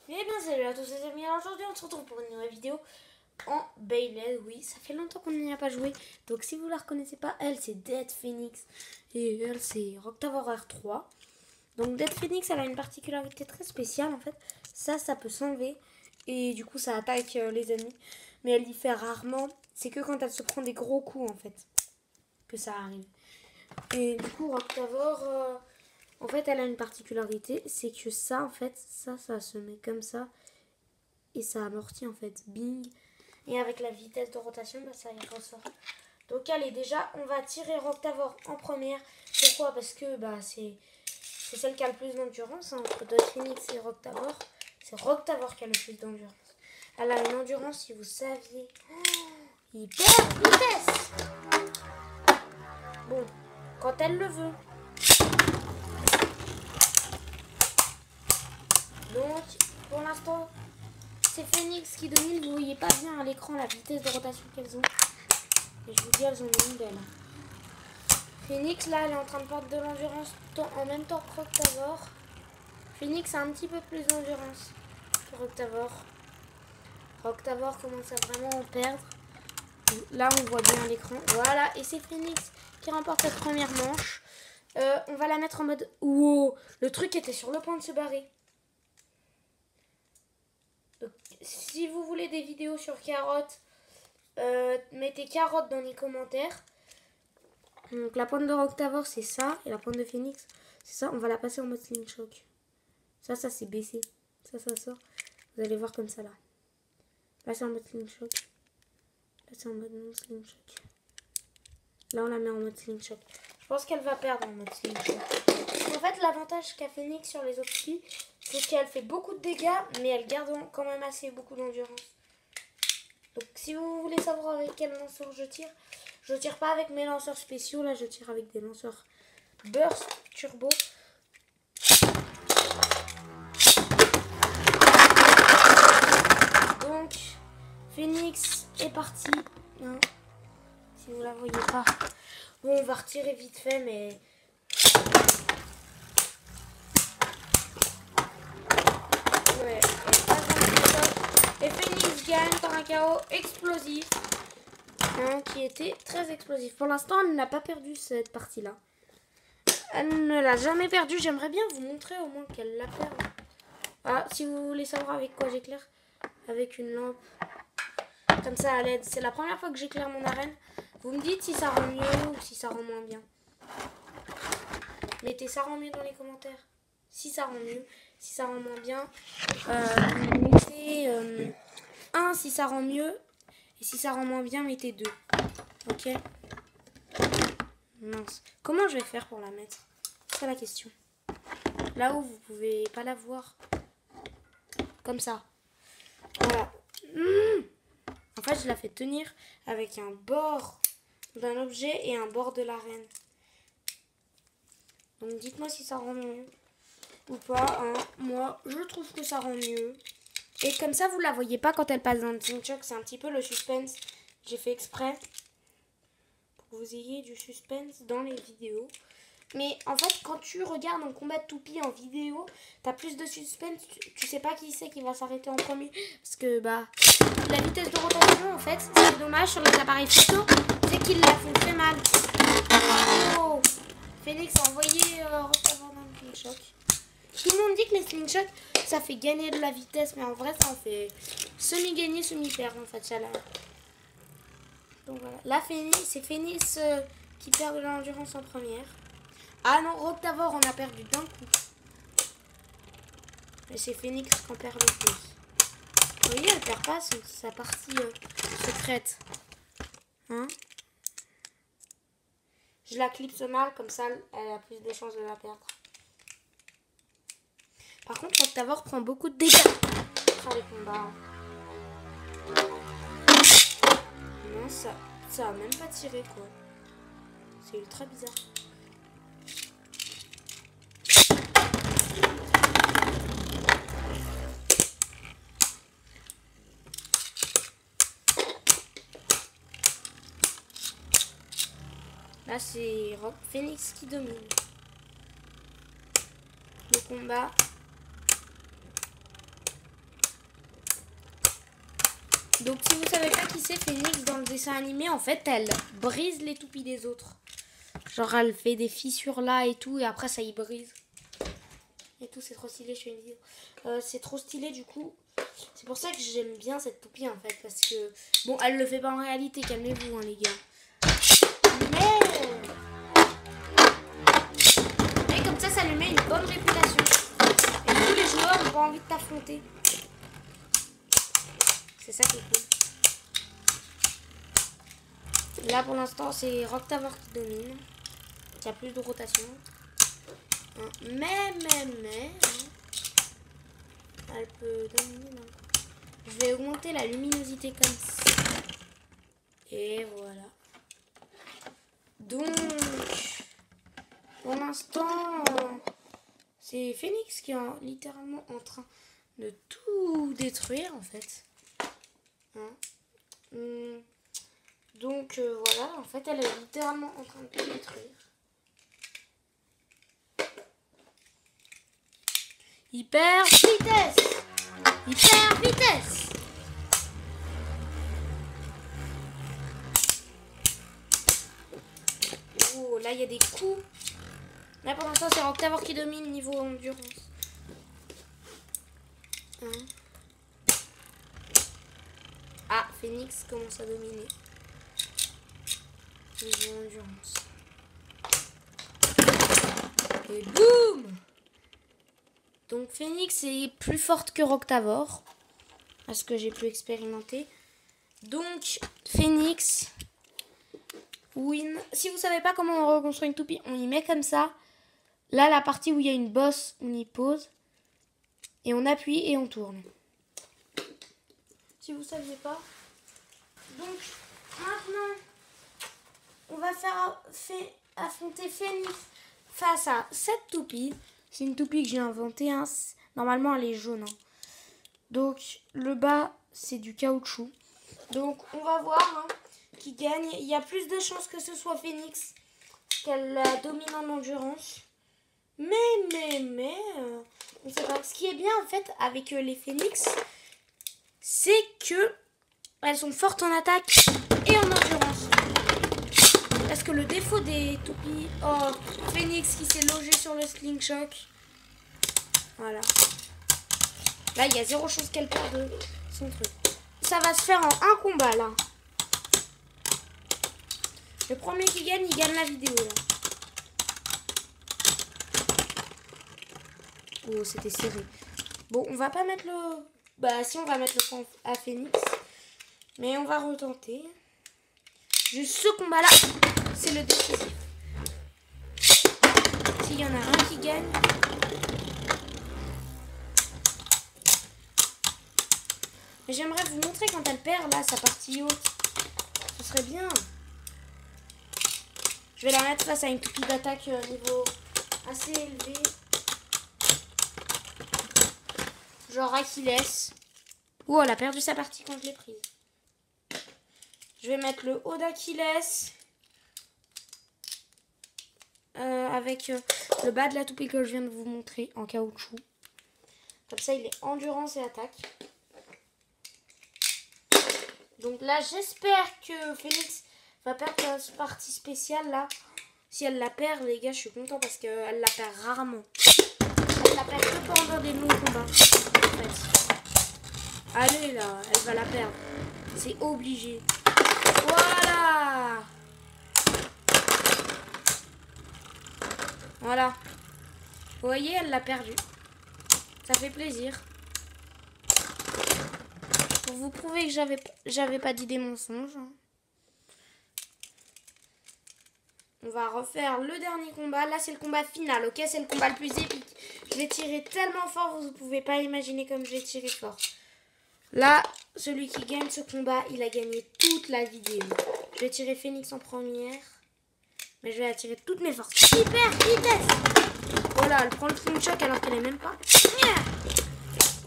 Eh bien salut à tous les amis, alors aujourd'hui on se retrouve pour une nouvelle vidéo en Beyblade. Oui, ça fait longtemps qu'on n'y a pas joué, donc si vous la reconnaissez pas, elle c'est Dead Phoenix et elle c'est Rock Tower R3. Donc Dead Phoenix elle a une particularité très spéciale en fait, ça peut s'enlever et du coup ça attaque les ennemis, mais elle y fait rarement, c'est que quand elle se prend des gros coups en fait que ça arrive. Et du coup Rock Tower... en fait, elle a une particularité, c'est que ça, en fait, ça se met comme ça et ça amortit en fait, bing. Et avec la vitesse de rotation, bah, ça y ressort. Donc allez, déjà, on va tirer Rock Tower en première. Pourquoi? Parce que bah, c'est celle qui a le plus d'endurance. Hein, entre Dead Phoenix et Rock Tower. C'est Rock Tower qui a le plus d'endurance. Elle a une endurance, si vous saviez, hyper vitesse. Bon, quand elle le veut. Donc, pour l'instant, c'est Phoenix qui domine. Vous voyez pas bien à l'écran la vitesse de rotation qu'elles ont. Et je vous dis, elles ont une belle. Phoenix, là, elle est en train de perdre de l'endurance en même temps que Rock Tower. Phoenix a un petit peu plus d'endurance que Rock Tower. Rock Tower commence à vraiment en perdre. Là, on voit bien l'écran. Voilà, et c'est Phoenix qui remporte cette première manche. On va la mettre en mode... Wow, le truc était sur le point de se barrer. Donc, si vous voulez des vidéos sur Carotte, mettez Carotte dans les commentaires. Donc la pointe de Rock Tower c'est ça, et la pointe de Phoenix c'est ça. On va la passer en mode Sling Shock. Ça c'est baissé. Ça sort. Vous allez voir comme ça là. Là c'est en mode Sling Shock. Là c'est en mode non Sling Shock. Là on la met en mode Sling Shock. Je pense qu'elle va perdre en mode Sling Shock. En fait l'avantage qu'a Phoenix sur les autres filles, c'est qu'elle fait beaucoup de dégâts, mais elle garde quand même assez beaucoup d'endurance. Donc si vous voulez savoir avec quel lanceur je tire pas avec mes lanceurs spéciaux, là je tire avec des lanceurs Burst Turbo. Donc Phoenix est parti, hein, si vous la voyez pas. Bon, on va retirer vite fait, mais... Ouais, et Phoenix gagne par un KO explosif. Hein, qui était très explosif. Pour l'instant, elle n'a pas perdu cette partie-là. Elle ne l'a jamais perdue. J'aimerais bien vous montrer au moins qu'elle l'a perdue. Ah, si vous voulez savoir avec quoi j'éclaire, avec une lampe. Comme ça à LED. C'est la première fois que j'éclaire mon arène. Vous me dites si ça rend mieux ou si ça rend moins bien. Mettez ça rend mieux dans les commentaires. Si ça rend mieux, si ça rend moins bien. Mettez 1 si ça rend mieux. Et si ça rend moins bien, mettez 2. Ok. Mince. Comment je vais faire pour la mettre? C'est la question. Là où vous pouvez pas la voir. Comme ça. Voilà. En fait, je la fais tenir avec un bord d'un objet et un bord de l'arène. Donc dites-moi si ça rend mieux ou pas. Hein. Moi, je trouve que ça rend mieux. Et comme ça, vous la voyez pas quand elle passe dans le Sling Shock. C'est un petit peu le suspense. J'ai fait exprès pour que vous ayez du suspense dans les vidéos. Mais en fait, quand tu regardes un combat de toupie en vidéo, t'as plus de suspense. Tu sais pas qui c'est qui va s'arrêter en premier. Parce que bah la vitesse de rotation, en fait, c'est dommage sur les appareils photo, c'est qu'ils la font très mal. Oh, Phoenix a envoyé Rock Tower dans le Sling Shock. Tout le monde dit que les Sling Shock, ça fait gagner de la vitesse, mais en vrai, ça en fait semi-gagner, semi-perdre en fait, ça là. Donc voilà. Là, c'est Phoenix qui perd de l'endurance en première. Ah non, Rock Tower, on a perdu d'un coup. Et c'est Phoenix qu'on perd le plus. Vous voyez, elle perd pas sa partie secrète. Hein? Je la clipse mal, comme ça, elle a plus de chances de la perdre. Par contre, Rock Tower prend beaucoup de dégâts sur les combats. Non, ça a même pas tiré, quoi. C'est ultra bizarre. Là, c'est Phoenix qui domine le combat. Donc si vous savez pas qui c'est Phoenix dans le dessin animé, en fait elle brise les toupies des autres. Genre elle fait des fissures là et tout et après ça y brise. Et tout, c'est trop stylé, je fais une vidéo. C'est trop stylé du coup. C'est pour ça que j'aime bien cette toupie en fait. Parce que, bon, elle le fait pas en réalité, calmez-vous hein, les gars. Mais comme ça lui met une bonne réputation. Et tous les joueurs n'ont pas envie de t'affronter. C'est ça qui est cool. Là pour l'instant c'est Rock Tower qui domine. Il y a plus de rotation. Mais elle peut dominer. Non. Je vais augmenter la luminosité comme ça. Et voilà. Donc, pour l'instant, c'est Phoenix qui est littéralement en train de tout détruire en fait. Hein. Donc voilà, en fait, elle est littéralement en train de tout détruire. Hyper vitesse! Hyper vitesse! Oh, là il y a des coups. Là pour l'instant c'est Rock Tower qui domine niveau endurance. Hein. Ah, Phoenix commence à dominer. Niveau endurance. Et boum! Donc Phoenix est plus forte que Rock Tower, à ce que j'ai pu expérimenter. Donc Phoenix win. Si vous savez pas comment on reconstruit une toupie, on y met comme ça. Là la partie où il y a une bosse, on y pose. Et on appuie et on tourne. Si vous saviez pas. Donc maintenant, on va faire affronter Phoenix face à cette toupie. C'est une toupie que j'ai inventée. Hein. Normalement, elle est jaune. Hein. Donc, le bas, c'est du caoutchouc. Donc, on va voir hein, qui gagne. Il y a plus de chances que ce soit Phoenix qu'elle la domine en endurance. Mais, on sait pas. Ce qui est bien, en fait, avec les Phoenix, c'est que elles sont fortes en attaque et en endurance. Parce que le défaut des toupies... Oh, Phoenix qui s'est logé sur le slingshot. Voilà. Là, il y a zéro chose qu'elle perde son truc. Ça va se faire en un combat, là. Le premier qui gagne, il gagne la vidéo, là. Oh, c'était serré. Bon, on va pas mettre le... Bah, si, on va mettre le point à Phoenix. Mais on va retenter. Juste ce combat-là, c'est le décisif. S'il y en a un qui gagne... Mais j'aimerais vous montrer quand elle perd, là, sa partie haute. Ce serait bien. Je vais la mettre face à une toupie d'attaque niveau assez élevé. Genre Achilles. Oh, elle a perdu sa partie quand je l'ai prise. Je vais mettre le haut d'Achilles avec le bas de la toupie que je viens de vous montrer en caoutchouc. Comme ça, il est endurance et attaque. Donc là, j'espère que Phoenix va perdre sa partie spéciale là. Si elle la perd, les gars, je suis content parce qu'elle la perd rarement. Elle la perd que pendant des longs combats. En fait. Allez là, elle va la perdre. C'est obligé. Voilà. Voilà. Vous voyez, elle l'a perdu. Ça fait plaisir. Pour vous prouver que j'avais pas dit des mensonges. On va refaire le dernier combat. Là, c'est le combat final, ok? C'est le combat le plus épique. Je vais tirer tellement fort, vous ne pouvez pas imaginer comme je vais tirer fort. Là, celui qui gagne ce combat, il a gagné toute la vidéo. Je vais tirer Phoenix en première. Mais je vais attirer toutes mes forces. Hyper vitesse! Voilà, elle prend le slingshot alors qu'elle est même pas.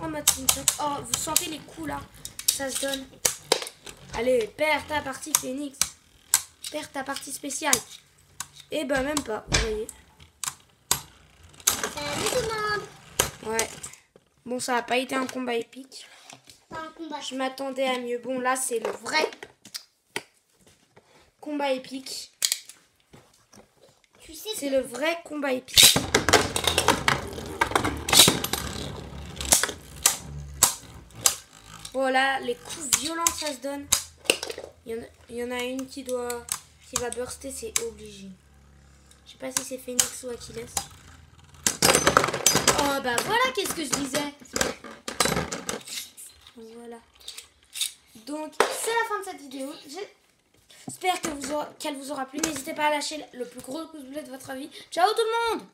En mode slingshot. Oh, vous sentez les coups là? Ça se donne. Allez, perds ta partie Phoenix. Perds ta partie spéciale. Et ben même pas, vous voyez. Salut tout le monde. Ouais. Bon, ça n'a pas été un combat épique. un combat. Je m'attendais à mieux. Bon, là, c'est le vrai combat épique. Tu sais C'est le vrai combat épique. Voilà, les coups violents, ça se donne. Il y en a une qui va burster, c'est obligé. Je sais pas si c'est Phoenix ou Achilles. Oh bah voilà, qu'est-ce que je disais. Voilà. Donc c'est la fin de cette vidéo. J'espère qu'elle vous aura plu. N'hésitez pas à lâcher le plus gros pouce bleu de votre vie. Ciao tout le monde!